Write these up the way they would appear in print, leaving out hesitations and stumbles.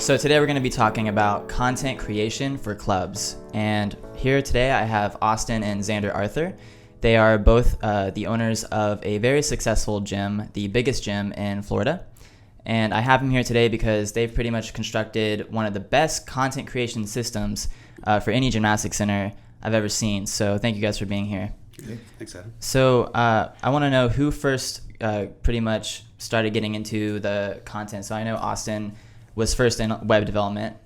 So today we're going to be talking about content creation for clubs. And here today I have Austin and Zander Arthur. They are both the owners of a very successful gym, the biggest gym in Florida. And I have them here today because they've pretty much constructed one of the best content creation systems for any gymnastics center I've ever seen. So thank you guys for being here. Thanks, Adam. So I want to know who first pretty much started getting into the content. So I know Austin was first in web development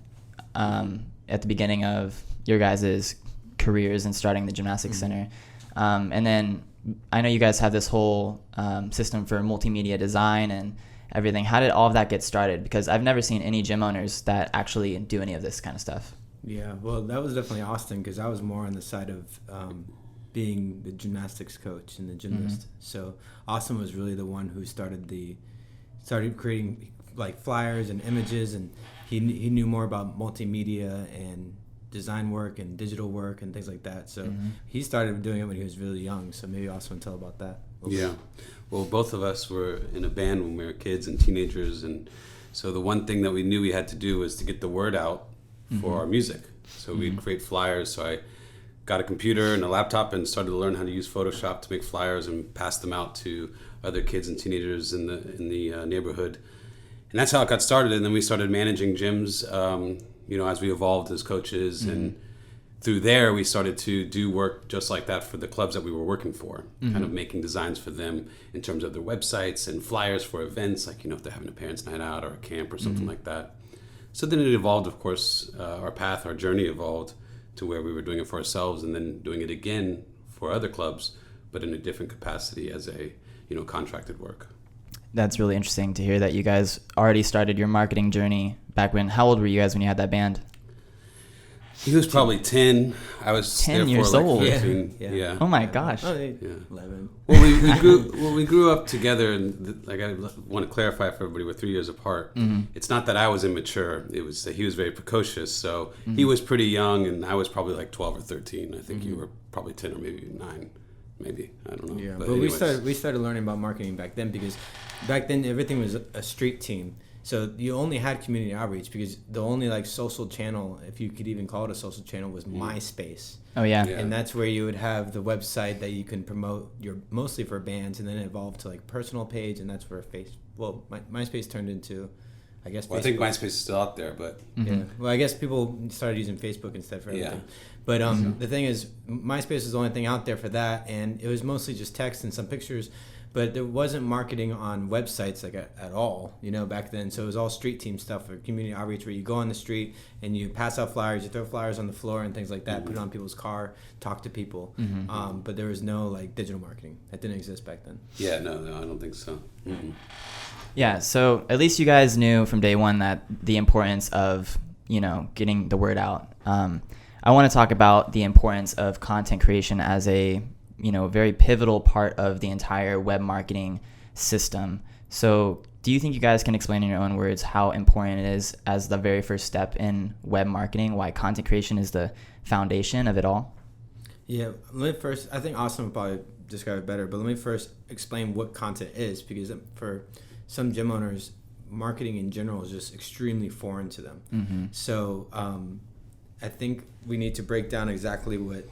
at the beginning of your guys' careers and starting the gymnastics center. And then I know you guys have this whole system for multimedia design and everything. How did all of that get started? Because I've never seen any gym owners that actually do any of this kind of stuff. Yeah, well, that was definitely Austin because I was more on the side of being the gymnastics coach and the gymnast. Mm-hmm. So Austin was really the one who started creating like flyers and images, and he knew more about multimedia and design work and digital work and things like that. So he started doing it when he was really young. So maybe Austin tell about that. Yeah, well, both of us were in a band when we were kids and teenagers, and so the one thing that we knew we had to do was to get the word out for our music. So we'd create flyers. So I got a computer and a laptop and started to learn how to use Photoshop to make flyers and pass them out to other kids and teenagers in the neighborhood. And that's how it got started. And then we started managing gyms, as we evolved as coaches. And through there, we started to do work just like that for the clubs that we were working for, kind of making designs for them in terms of their websites and flyers for events, like, if they're having a parents' night out or a camp or something like that. So then it evolved, of course, our journey evolved to where we were doing it for ourselves and then doing it again for other clubs, but in a different capacity as a, contracted work. That's really interesting to hear that you guys already started your marketing journey back when. How old were you guys when you had that band? He was probably 10. I was 10 years old. 14. Yeah. Oh my gosh. Oh, 11. Well, we grew up together, and I want to clarify for everybody, we're 3 years apart. It's not that I was immature. It was that he was very precocious. So he was pretty young, and I was probably like 12 or 13. I think you were probably 10 or maybe 9. Maybe, I don't know. Yeah, but we started learning about marketing back then because back then everything was a street team. So you only had community outreach because the only like social channel, if you could even call it a social channel, was MySpace. Oh yeah. And that's where you would have the website that you can promote mostly for bands, and then it evolved to like personal page, and that's where MySpace turned into, I guess. Well, I think MySpace is still out there, but yeah. Well, I guess people started using Facebook instead for everything. Yeah. But the thing is, MySpace was the only thing out there for that, and it was mostly just text and some pictures. But there wasn't marketing on websites like at all, back then. So it was all street team stuff or community outreach where you go on the street and you pass out flyers, you throw flyers on the floor and things like that, put it on people's car, talk to people. But there was no like digital marketing. That didn't exist back then. Yeah, no, I don't think so. Yeah, so at least you guys knew from day one that the importance of, getting the word out. I want to talk about the importance of content creation as a very pivotal part of the entire web marketing system. So do you think you guys can explain in your own words how important it is as the very first step in web marketing, why content creation is the foundation of it all? Yeah, I think Austin would probably describe it better, but let me first explain what content is, because for some gym owners, marketing in general is just extremely foreign to them. So I think we need to break down exactly what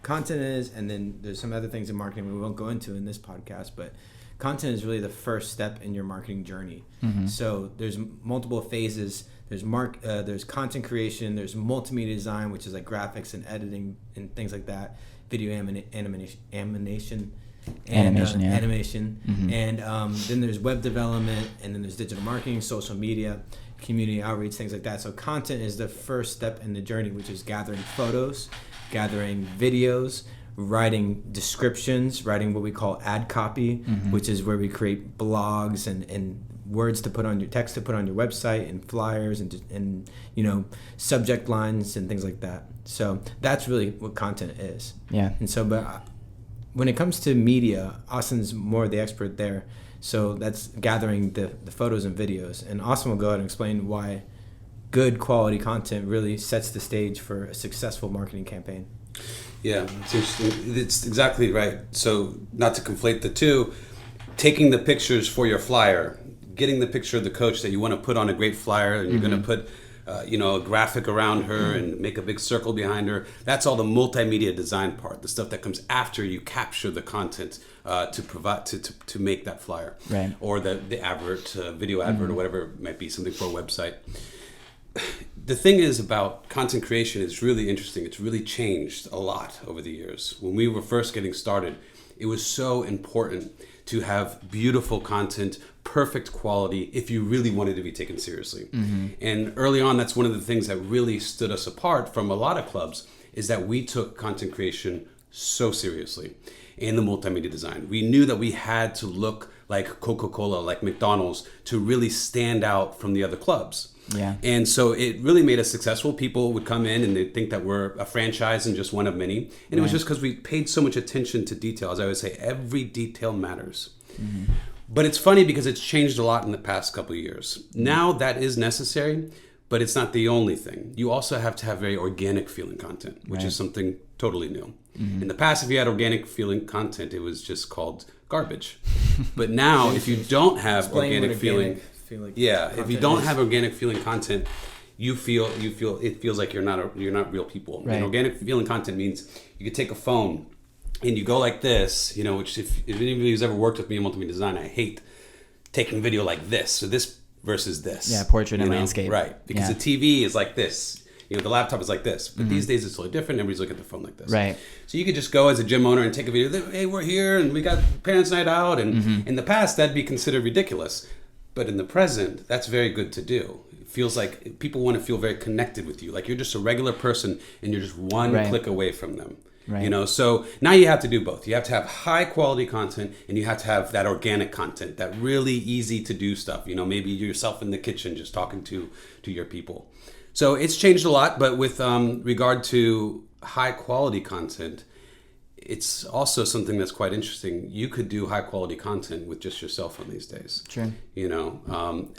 content is, and then there's some other things in marketing we won't go into in this podcast, but content is really the first step in your marketing journey. So there's multiple phases. There's content creation, there's multimedia design, which is like graphics and editing and things like that, video animation, and then there's web development, and then there's digital marketing, social media, community outreach, things like that. So content is the first step in the journey, which is gathering photos, gathering videos, writing descriptions, writing what we call ad copy, which is where we create blogs and words to put on your text to put on your website, and flyers and subject lines and things like that. So that's really what content is. Yeah. And so, but when it comes to media, Austin's more the expert there. So that's gathering the photos and videos. And Austin will go ahead and explain why good quality content really sets the stage for a successful marketing campaign. Yeah, it's interesting. It's exactly right. So not to conflate the two, taking the pictures for your flyer, getting the picture of the coach that you want to put on a great flyer, and you're going to put a graphic around her and make a big circle behind her. That's all the multimedia design part, the stuff that comes after you capture the content to provide to make that flyer, right? Or the advert, video advert, or whatever it might be, something for a website. The thing is about content creation is really interesting. It's really changed a lot over the years. When we were first getting started, it was so important to have beautiful content, perfect quality, if you really wanted to be taken seriously. And early on, that's one of the things that really stood us apart from a lot of clubs, is that we took content creation so seriously in the multimedia design. We knew that we had to look like Coca-Cola, like McDonald's, to really stand out from the other clubs. Yeah. And so it really made us successful. People would come in and they'd think that we're a franchise and just one of many. And it was just because we paid so much attention to detail. As I would say, every detail matters. But it's funny because it's changed a lot in the past couple of years. Now that is necessary, but it's not the only thing. You also have to have very organic feeling content, which is something totally new. In the past, if you had organic feeling content, it was just called garbage. But now, if you don't have organic feeling, if you don't have organic feeling content, you feel it feels like you're not real people. Right. And organic feeling content means you could take a phone and you go like this, which if anybody who's ever worked with me in multimedia design, I hate taking video like this. So this versus this. Yeah, portrait and landscape. Right. Because the TV is like this. The laptop is like this. But these days it's totally different. Everybody's looking at the phone like this. Right. So you could just go as a gym owner and take a video. Hey, we're here and we got parents' night out. And in the past, that'd be considered ridiculous. But in the present, that's very good to do. It feels like people want to feel very connected with you. Like you're just a regular person and you're just one click away from them. Right. So now you have to do both. You have to have high quality content and you have to have that organic content, that really easy to do stuff. Maybe yourself in the kitchen just talking to your people. So it's changed a lot, but with regard to high quality content, it's also something that's quite interesting. You could do high quality content with just your cell phone these days. True.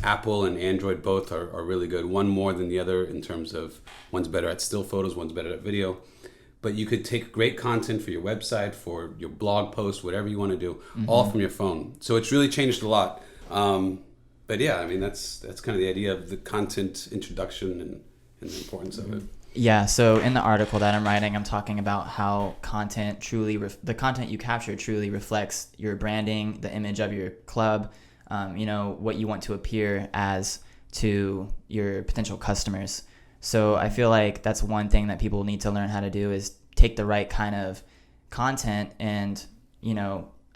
Apple and Android both are really good. One more than the other in terms of one's better at still photos, one's better at video. But you could take great content for your website, for your blog post, whatever you want to do, all from your phone. So it's really changed a lot. But yeah, I mean, that's kind of the idea of the content introduction and the importance of it. Yeah, so in the article that I'm writing, I'm talking about how content truly, the content you capture truly reflects your branding, the image of your club, what you want to appear as to your potential customers. So I feel like that's one thing that people need to learn how to do is take the right kind of content and,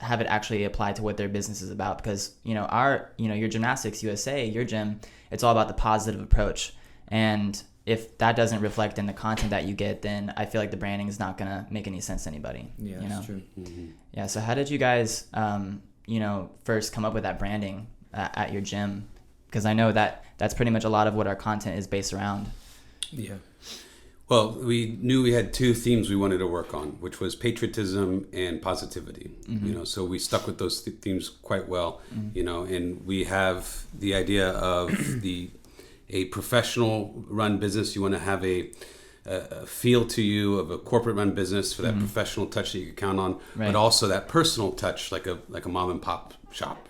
have it actually apply to what their business is about. Because, your Gymnastics USA, your gym, it's all about the positive approach. And if that doesn't reflect in the content that you get, then I feel like the branding is not going to make any sense to anybody. Yeah, that's true. Yeah. So how did you guys, first come up with that branding at your gym? Because I know that that's pretty much a lot of what our content is based around. Yeah. Well, we knew we had two themes we wanted to work on, which was patriotism and positivity. So we stuck with those themes quite well. And we have the idea of a professional run business. You want to have a feel to you of a corporate run business for that professional touch that you can count on, but also that personal touch, like a mom and pop shop.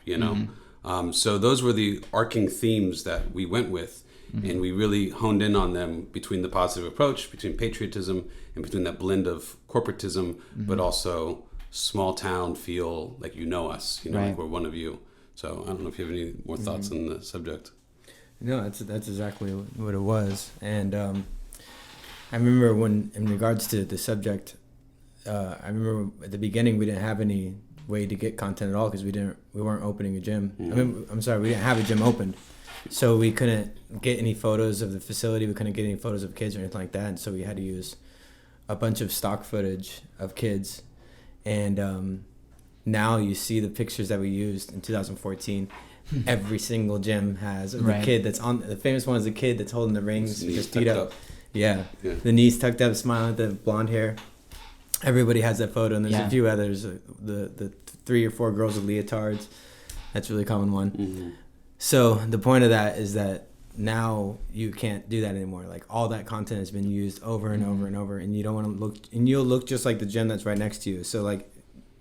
So those were the arcing themes that we went with. And we really honed in on them between the positive approach, between patriotism, and between that blend of corporatism, but also small town feel like us, like we're one of you. So I don't know if you have any more thoughts on the subject. No, that's exactly what it was. And I remember when, in regards to the subject, I remember at the beginning we didn't have any way to get content at all because we weren't opening a gym. We didn't have a gym opened. So we couldn't get any photos of the facility. We couldn't get any photos of kids or anything like that. And so we had to use a bunch of stock footage of kids. And now you see the pictures that we used in 2014. Every single gym has the kid that's on. The famous one is the kid that's holding the rings, just feet up. Yeah, the knees tucked up, smiling, the blonde hair. Everybody has that photo. And there's a few others. The 3 or 4 girls with leotards. That's a really common one. So the point of that is that now you can't do that anymore. Like all that content has been used over and over and over, and you don't want to look, and you'll look just like the gym that's right next to you. So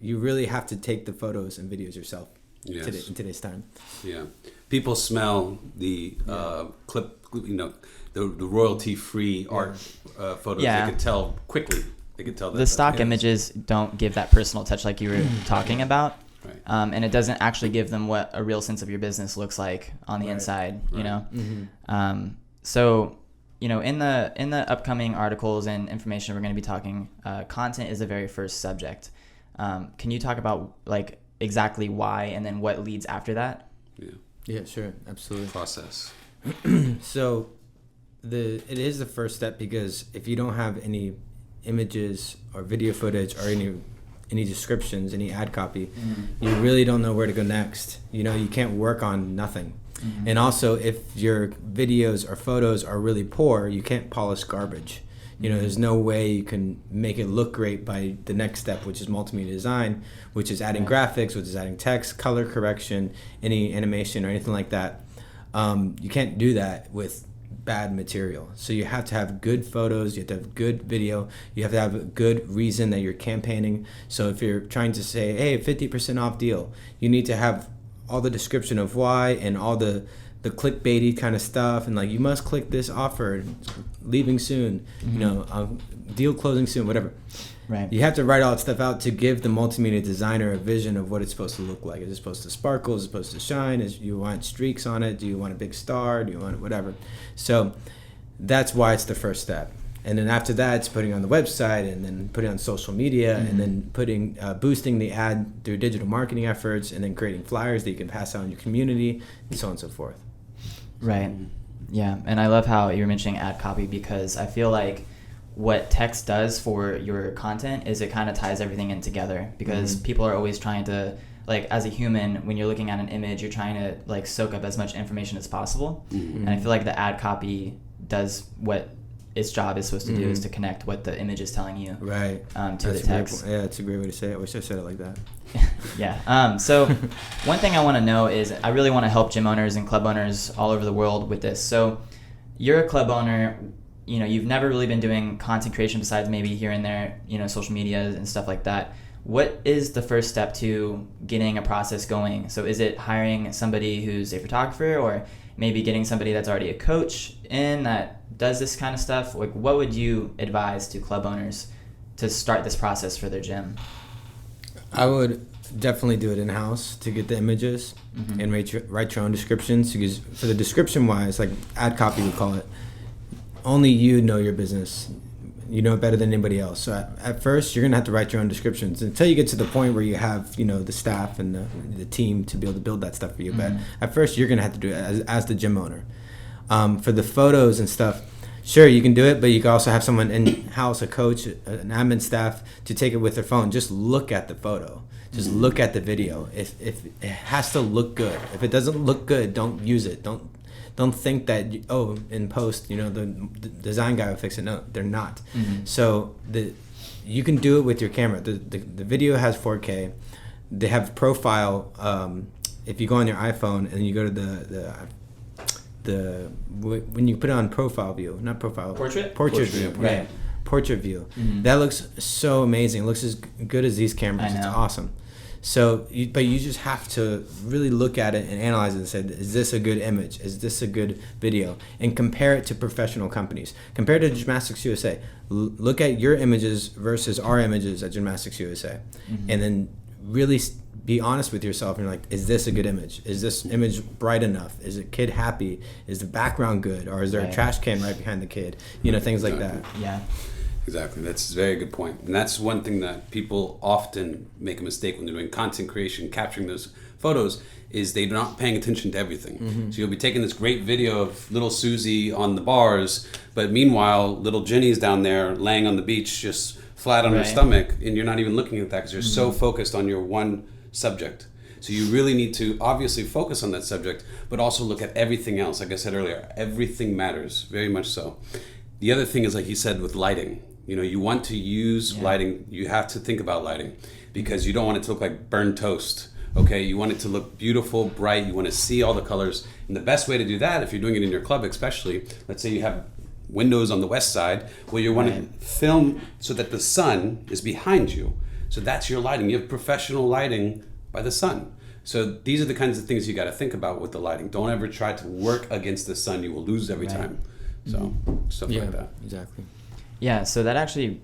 you really have to take the photos and videos yourself in today's time. Yeah. people smell the clip, the royalty-free art photos. Yeah. They could tell quickly. They could tell that the stock images don't give that personal touch like you were talking about. Right. And it doesn't actually give them what a real sense of your business looks like on the inside, you know? So, in the upcoming articles and information we're going to be talking, content is the very first subject. Can you talk about like exactly why and then what leads after that? Yeah, sure. Absolutely. Process. So it is the first step, because if you don't have any images or video footage or any descriptions, any ad copy, you really don't know where to go next. You can't work on nothing. And also, if your videos or photos are really poor, you can't polish garbage. There's no way you can make it look great by the next step, which is multimedia design, which is adding graphics, which is adding text, color correction, any animation or anything like that. You can't do that with bad material. So you have to have good photos, you have to have good video, you have to have a good reason that you're campaigning. So if you're trying to say, hey, 50% off deal, you need to have all the description of why and all the clickbaity kind of stuff, and like, you must click this offer, leaving soon, deal closing soon, whatever. Right. You have to write all that stuff out to give the multimedia designer a vision of what it's supposed to look like. Is it supposed to sparkle? Is it supposed to shine? Do you want streaks on it? Do you want a big star? Do you want whatever? So that's why it's the first step. And then after that, it's putting it on the website, and then putting it on social media, and then boosting the ad through digital marketing efforts, and then creating flyers that you can pass out in your community, and so on and so forth. Right. Yeah. And I love how you're mentioning ad copy, because I feel like what text does for your content is it kind of ties everything in together, because people are always trying to, like, as a human, when you're looking at an image, you're trying to like soak up as much information as possible. And I feel like the ad copy does what its job is supposed to do, is to connect what the image is telling you right to the text. Yeah, that's a great way to say it. I wish I said it like that. Yeah. So one thing I want to know is, I really want to help gym owners and club owners all over the world with this. So you're a club owner, you've never really been doing content creation besides maybe here and there, social media and stuff like that. What is the first step to getting a process going? So is it hiring somebody who's a photographer, or maybe getting somebody that's already a coach in that does this kind of stuff? Like, what would you advise to club owners to start this process for their gym? I would definitely do it in-house to get the images and write your own descriptions, because for the description-wise, like ad copy we call it, only you know your business. You know it better than anybody else. So at first, you're going to have to write your own descriptions until you get to the point where you have, the staff and the team to be able to build that stuff for you. But at first, you're going to have to do it as the gym owner. For the photos and stuff, sure, you can do it, but you can also have someone in-house, a coach, an admin staff, to take it with their phone. Just look at the photo. Just look at the video. If it has to look good. If it doesn't look good, don't use it. Don't think that, in post, the design guy will fix it. No, they're not. So you can do it with your camera. The video has 4K. They have profile. If you go on your iPhone and you go to when you put it on profile view, not profile. Portrait view. right. Yeah. Portrait view. That looks so amazing. It looks as good as these cameras. It's awesome. So, but you just have to really look at it and analyze it and say, is this a good image? Is this a good video? And compare it to professional companies. Compare it to Gymnastics USA. Look at your images versus our images at Gymnastics USA. And then really be honest with yourself, and you're like, is this a good image? Is this image bright enough? Is the kid happy? Is the background good? Or is there a trash can right behind the kid? Things like that. Yeah. Exactly. That's a very good point. And that's one thing that people often make a mistake when they're doing content creation, capturing those photos, is they're not paying attention to everything. So you'll be taking this great video of little Susie on the bars, but meanwhile, little Jenny's down there laying on the beach just flat on her stomach, and you're not even looking at that because you're so focused on your one subject. So you really need to obviously focus on that subject, but also look at everything else. Like I said earlier, everything matters, very much so. The other thing is, like you said, with lighting. You want to use lighting. You have to think about lighting, because you don't want it to look like burned toast. Okay, you want it to look beautiful, bright. You want to see all the colors. And the best way to do that, if you're doing it in your club especially, let's say you have windows on the west side, well, you want to film so that the sun is behind you. So that's your lighting. You have professional lighting by the sun. So these are the kinds of things you got to think about with the lighting. Don't ever try to work against the sun. You will lose every time. So stuff like that. Exactly. Yeah, so that actually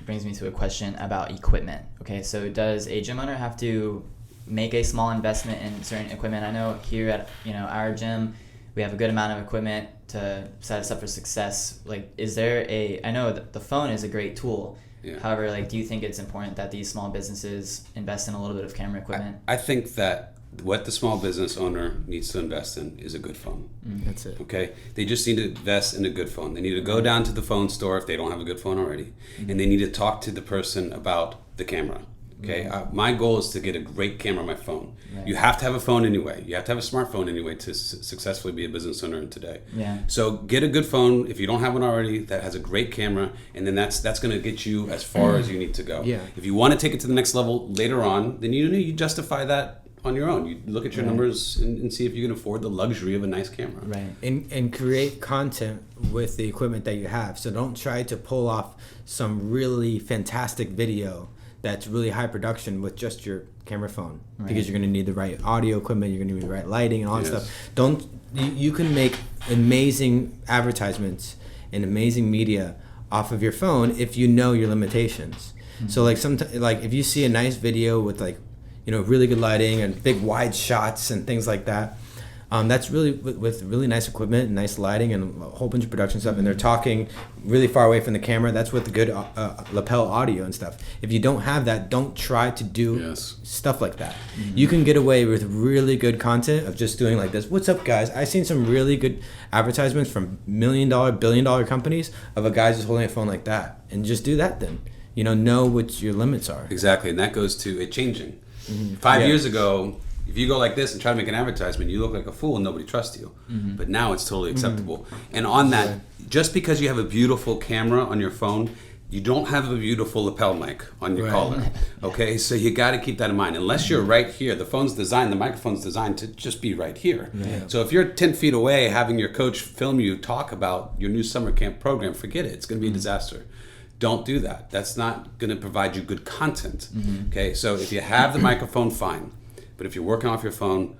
brings me to a question about equipment. Okay, so does a gym owner have to make a small investment in certain equipment? I know here at our gym, we have a good amount of equipment to set us up for success. Like, is there I know that the phone is a great tool. Yeah. However, like, do you think it's important that these small businesses invest in a little bit of camera equipment? I think that what the small business owner needs to invest in is a good phone. That's it. Okay? They just need to invest in a good phone. They need to go down to the phone store if they don't have a good phone already, and they need to talk to the person about the camera. Okay? My goal is to get a great camera on my phone. Right. You have to have a phone anyway. You have to have a smartphone anyway to successfully be a business owner today. Yeah. So get a good phone if you don't have one already that has a great camera, and then that's going to get you as far as you need to go. Yeah. If you want to take it to the next level later on, then you justify that on your own. You look at your numbers and see if you can afford the luxury of a nice camera. Right. And create content with the equipment that you have. So don't try to pull off some really fantastic video that's really high production with just your camera phone, because you're going to need the right audio equipment, you're going to need the right lighting and all that stuff. You can make amazing advertisements and amazing media off of your phone if you know your limitations. So like if you see a nice video with really good lighting and big wide shots and things like that, that's really with really nice equipment and nice lighting and a whole bunch of production stuff, and they're talking really far away from the camera. That's with the good lapel audio and stuff. If you don't have that, don't try to do stuff like that. You can get away with really good content of just doing like this. What's up, guys? I've seen some really good advertisements from $1 million, $1 billion companies of a guy just holding a phone like that, and just do that then. Know what your limits are. Exactly, and that goes to it changing. 5 years ago, if you go like this and try to make an advertisement, you look like a fool and nobody trusts you. But now it's totally acceptable. And on that, just because you have a beautiful camera on your phone, you don't have a beautiful lapel mic on your collar. Okay, so you got to keep that in mind. Unless you're right here, the microphone's designed to just be right here. So if you're 10 feet away having your coach film you talk about your new summer camp program, forget it. It's going to be a disaster. Don't do that. That's not going to provide you good content. Okay, so if you have the microphone, fine. But if you're working off your phone,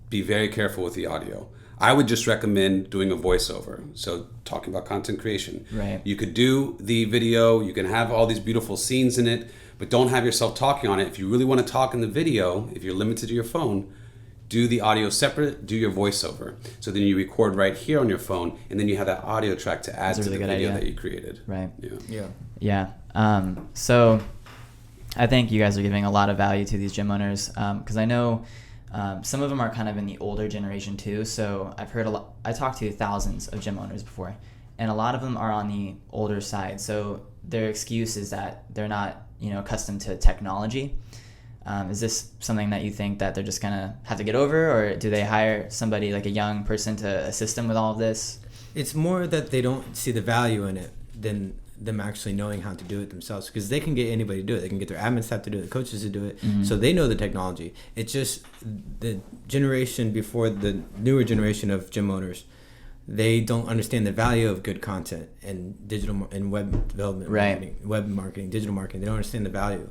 be very careful with the audio. I would just recommend doing a voiceover. So talking about content creation. Right. You could do the video. You can have all these beautiful scenes in it, but don't have yourself talking on it. If you really want to talk in the video, if you're limited to your phone, do the audio separate, do your voiceover. So then you record right here on your phone, and then you have that audio track to add to the video that you created. Right. Yeah. So I think you guys are giving a lot of value to these gym owners, because I know some of them are kind of in the older generation too. So I've heard I talked to thousands of gym owners before, and a lot of them are on the older side. So their excuse is that they're not, accustomed to technology. Is this something that you think that they're just gonna have to get over, or do they hire somebody like a young person to assist them with all of this? It's more that they don't see the value in it than them actually knowing how to do it themselves, because they can get anybody to do it. They can get their admin staff to do it, the coaches to do it. So they know the technology. It's just the generation before, the newer generation of gym owners, they don't understand the value of good content and digital and web development, web marketing, digital marketing. They don't understand the value.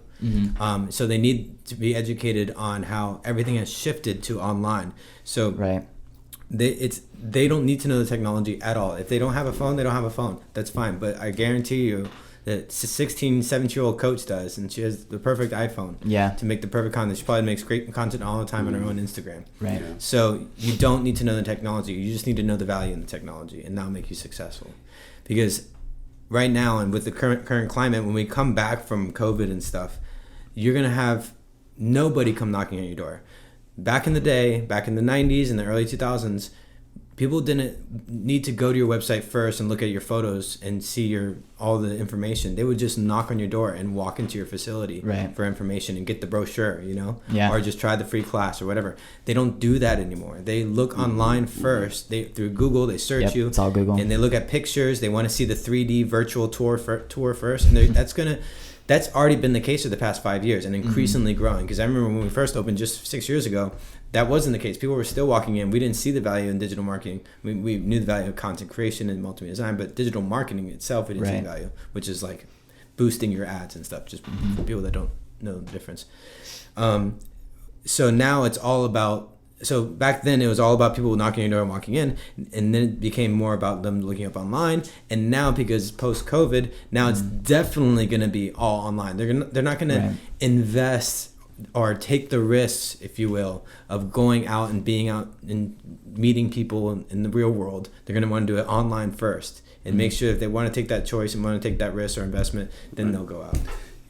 So they need to be educated on how everything has shifted to online. So they don't need to know the technology at all. If they don't have a phone, they don't have a phone. That's fine. But I guarantee you that 16, 17-year-old coach does, and she has the perfect iPhone to make the perfect content. She probably makes great content all the time on her own Instagram. Right. Yeah. So you don't need to know the technology. You just need to know the value in the technology, and that'll make you successful. Because right now, and with the current climate, when we come back from COVID and stuff, you're going to have nobody come knocking at your door. Back in the day, back in the 90s and the early 2000s, people didn't need to go to your website first and look at your photos and see all the information. They would just knock on your door and walk into your facility for information and get the brochure, or just try the free class or whatever. They don't do that anymore. They look online first. Through Google, they search you. It's all Google. And they look at pictures. They want to see the 3D virtual tour first. And that's already been the case for the past 5 years, and increasingly growing. Because I remember when we first opened just 6 years ago, that wasn't the case. People were still walking in. We didn't see the value in digital marketing. We knew the value of content creation and multimedia design, but digital marketing itself, we didn't see the value, which is like boosting your ads and stuff, just for people that don't know the difference. so now it's all about. So back then it was all about people knocking on your door and walking in, and then it became more about them looking up online. And now, because post-COVID, now it's definitely going to be all online. They're not going to invest or take the risks, if you will, of going out and being out and meeting people in the real world. They're going to want to do it online first and make sure if they want to take that choice and want to take that risk or investment, then they'll go out.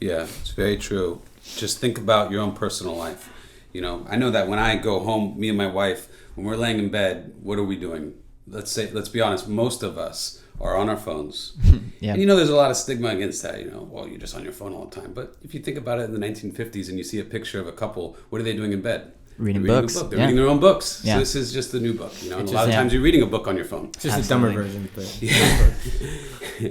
Yeah, it's very true. Just think about your own personal life. You know, I know that when I go home, me and my wife, when we're laying in bed, what are we doing? Let's be honest, most of us are on our phones. Yeah. And you know, there's a lot of stigma against that, you know, well, you're just on your phone all the time. But if you think about it, in the 1950s and you see a picture of a couple, what are they doing in bed? Reading books. They're reading their own books. Yeah. So this is just the new book, you know, and It's a lot of just- times you're reading a book on your phone. It's just Absolutely. a dumber version.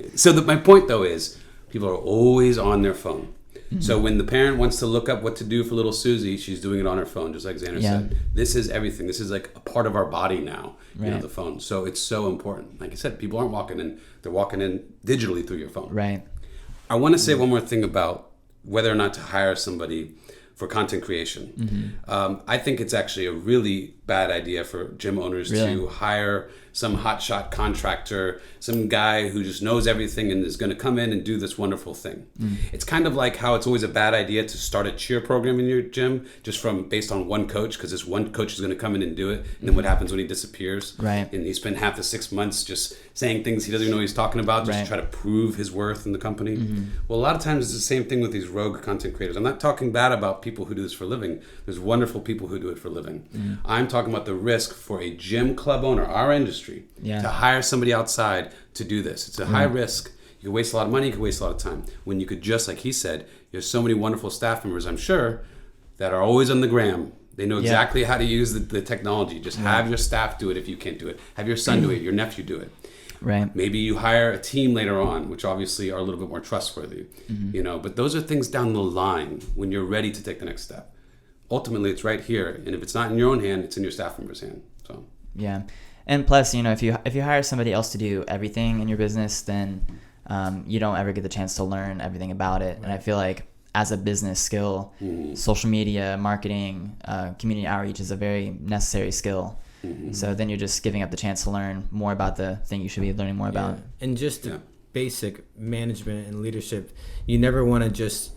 But So my point, though, is people are always on their phone. So when the parent wants to look up what to do for little Susie, she's doing it on her phone, just like Zander said. This is everything. This is like a part of our body now, you know, the phone. So it's so important. Like I said, people aren't walking in. They're walking in digitally through your phone. Right. I want to say one more thing about whether or not to hire somebody for content creation. I think it's actually a really bad idea for gym owners to hire some hotshot contractor, some guy who just knows everything and is going to come in and do this wonderful thing. It's kind of like how it's always a bad idea to start a cheer program in your gym just based on one coach, because this one coach is going to come in and do it. And then what happens when he disappears? Right. And he spent half the 6 months just saying things he doesn't even know what he's talking about, just to try to prove his worth in the company. Well, a lot of times it's the same thing with these rogue content creators. I'm not talking bad about people who do this for a living. There's wonderful people who do it for a living. I'm talking about the risk for a gym club owner, our industry, to hire somebody outside to do this. It's a high risk. You can waste a lot of money, you can waste a lot of time. When you could just, like he said, there's so many wonderful staff members, I'm sure, that are always on the gram. They know exactly how to use the technology. Just have your staff do it if you can't do it. Have your son do it, your nephew do it. Right. Maybe you hire a team later on, which obviously are a little bit more trustworthy, you know, but those are things down the line when you're ready to take the next step. Ultimately, it's right here. And if it's not in your own hand, it's in your staff member's hand. So, yeah. And plus, you know, if you hire somebody else to do everything in your business, then you don't ever get the chance to learn everything about it. And I feel like as a business skill, social media, marketing, community outreach is a very necessary skill. So then you're just giving up the chance to learn more about the thing you should be learning more about. And just basic management and leadership, you never want to just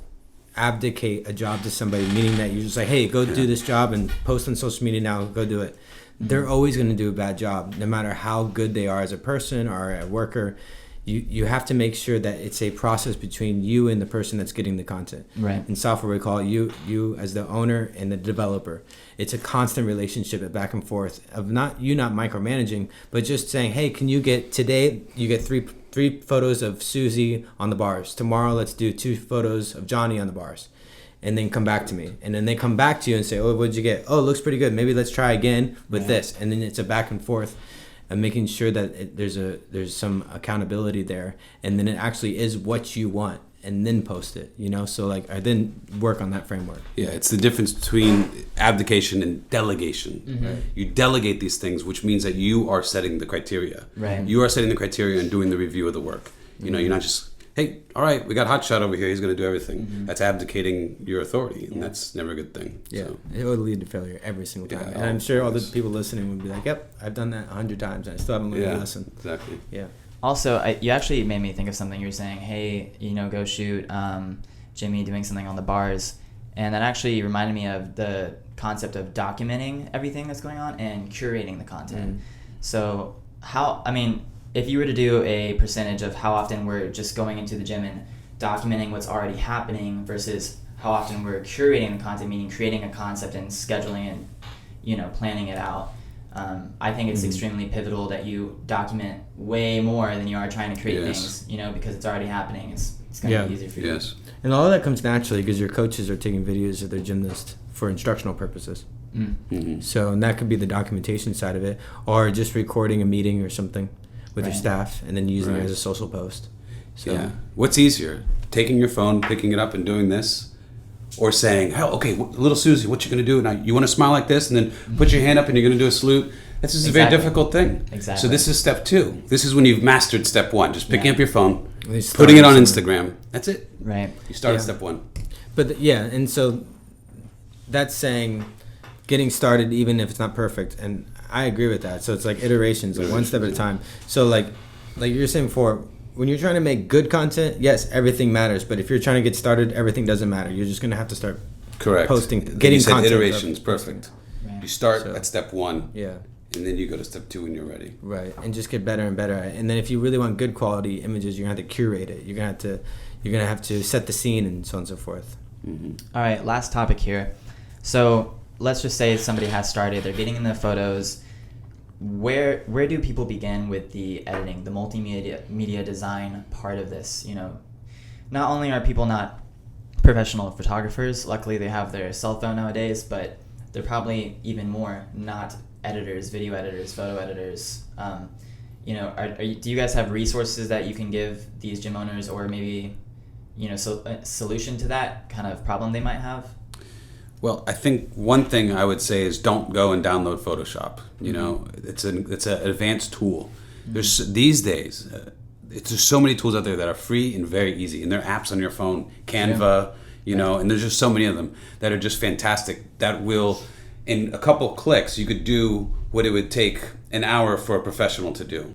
abdicate a job to somebody, meaning that you're just like, hey, go do this job and post on social media now, go do it. They're always going to do a bad job, no matter how good they are as a person or a worker. You have to make sure that it's a process between you and the person that's getting the content. Right. In software, we call it you as the owner and the developer. It's a constant relationship of back and forth of not micromanaging, but just saying, hey, can you get today? You get three photos of Susie on the bars. Tomorrow, let's do 2 photos of Johnny on the bars. And then come back to me. And then they come back to you and say, oh, what'd you get? Oh, it looks pretty good. Maybe let's try again with this. And then it's a back and forth and making sure that there's some accountability there. And then it actually is what you want and then post it, you know? So like I then work on that framework. yeah, it's the difference between abdication and delegation. Right? You delegate these things, which means that you are setting the criteria. Right. You are setting the criteria and doing the review of the work. You know, you're not just, hey, all right, we got Hotshot over here. He's going to do everything. That's abdicating your authority, and that's never a good thing. Yeah, So, it would lead to failure every single time. Yeah, and I'm sure all the always. people listening would be like, yep, I've done that 100 times and I still haven't learned a lesson. exactly. Yeah. Also, you actually made me think of something. You were saying, hey, you know, go shoot Jimmy doing something on the bars. And that actually reminded me of the concept of documenting everything that's going on and curating the content. So if you were to do a percentage of how often we're just going into the gym and documenting what's already happening versus how often we're curating the content, meaning creating a concept and scheduling and, you know, planning it out. I think it's extremely pivotal that you document way more than you are trying to create things, you know, because it's already happening. It's going to be easier for you. Yes. And all of that comes naturally because your coaches are taking videos of their gymnasts for instructional purposes. So, and that could be the documentation side of it, or just recording a meeting or something with your staff and then using it as a social post. So, Yeah. What's easier, taking your phone, picking it up, and doing this, or saying, "Oh, okay, little Susie, what you gonna do now? You want to smile like this, and then put your hand up, and you're gonna do a salute." This is a very difficult thing. Exactly. So this is step 2. This is when you've mastered step 1. Just picking up your phone, At least putting it on starting Instagram. That's it. Right. You started step 1. But and so that's saying getting started, even if it's not perfect. And I agree with that. So it's like iterations, like one step at a time. So like you were saying before, when you're trying to make good content, yes, everything matters. But if you're trying to get started, everything doesn't matter. You're just going to have to start posting, getting you said content. iterations, perfect. Right. You start at step 1. Yeah. And then you go to step 2 when you're ready. Right, and just get better and better at it. And then if you really want good quality images, you're gonna have to curate it. You're gonna have to set the scene and so on and so forth. All right, last topic here. So let's just say somebody has started. They're getting in the photos. Where do people begin with the editing, the multimedia design part of this? You know, not only are people not professional photographers, luckily they have their cell phone nowadays, but they're probably even more not editors, video editors, photo editors. You know, do you guys have resources that you can give these gym owners, or maybe, you know, a solution to that kind of problem they might have? Well, I think one thing I would say is don't go and download Photoshop. You know, it's an advanced tool. There's these days, there's so many tools out there that are free and very easy, and there are apps on your phone, Canva, you know, and there's just so many of them that are just fantastic. That will, in a couple clicks, you could do what it would take an hour for a professional to do.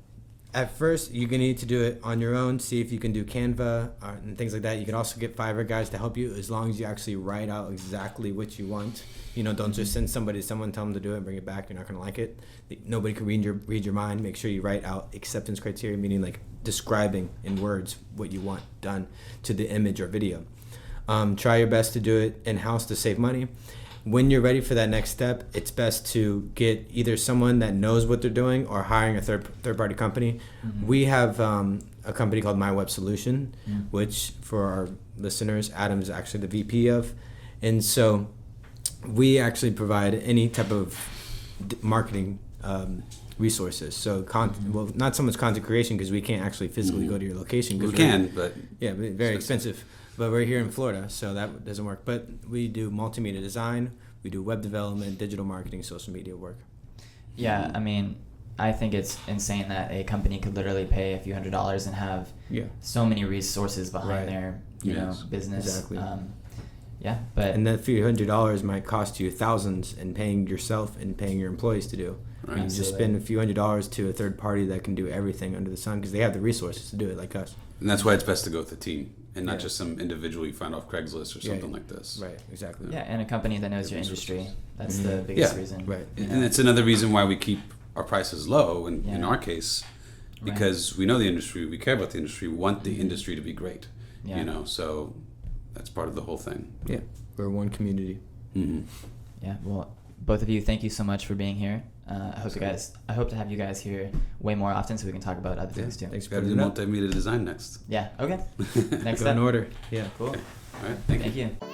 At first, you're gonna need to do it on your own. See if you can do Canva and things like that. You can also get Fiverr guys to help you, as long as you actually write out exactly what you want. You know, don't just send someone tell them to do it and bring it back. You're not gonna like it. Nobody can read your mind. Make sure you write out acceptance criteria, meaning like describing in words what you want done to the image or video. Try your best to do it in-house to save money. When you're ready for that next step, it's best to get either someone that knows what they're doing or hiring a third-party company. We have a company called My Web Solution, which for our listeners, Adam is actually the VP of. And so we actually provide any type of marketing resources. So, well, not so much content creation, because we can't actually physically go to your location. We can, but... Yeah, very expensive. But we're here in Florida, so that doesn't work. But we do multimedia design, we do web development, digital marketing, social media work. Yeah, I mean, I think it's insane that a company could literally pay a few $100s and have so many resources behind their know, business. Exactly. But and that few $100 might cost you thousands in paying yourself and paying your employees to do. Right. You just spend a few $100s to a third party that can do everything under the sun, because they have the resources to do it, like us. And that's why it's best to go with a team and not just some individual you find off Craigslist or something like this. Right, exactly. Yeah, and a company that knows your industry. That's the biggest reason. Right. And it's another reason why we keep our prices low in our case, because we know the industry, we care about the industry, we want the industry to be great. Yeah. You know, so that's part of the whole thing. Yeah, we're one community. Yeah, well, both of you, thank you so much for being here. I hope to have you guys here way more often so we can talk about other things too. Thanks We for got to putting do it up. multimedia design next. Yeah, okay. Next Go in up. order. Yeah. Cool. All right, thank you. Thank you.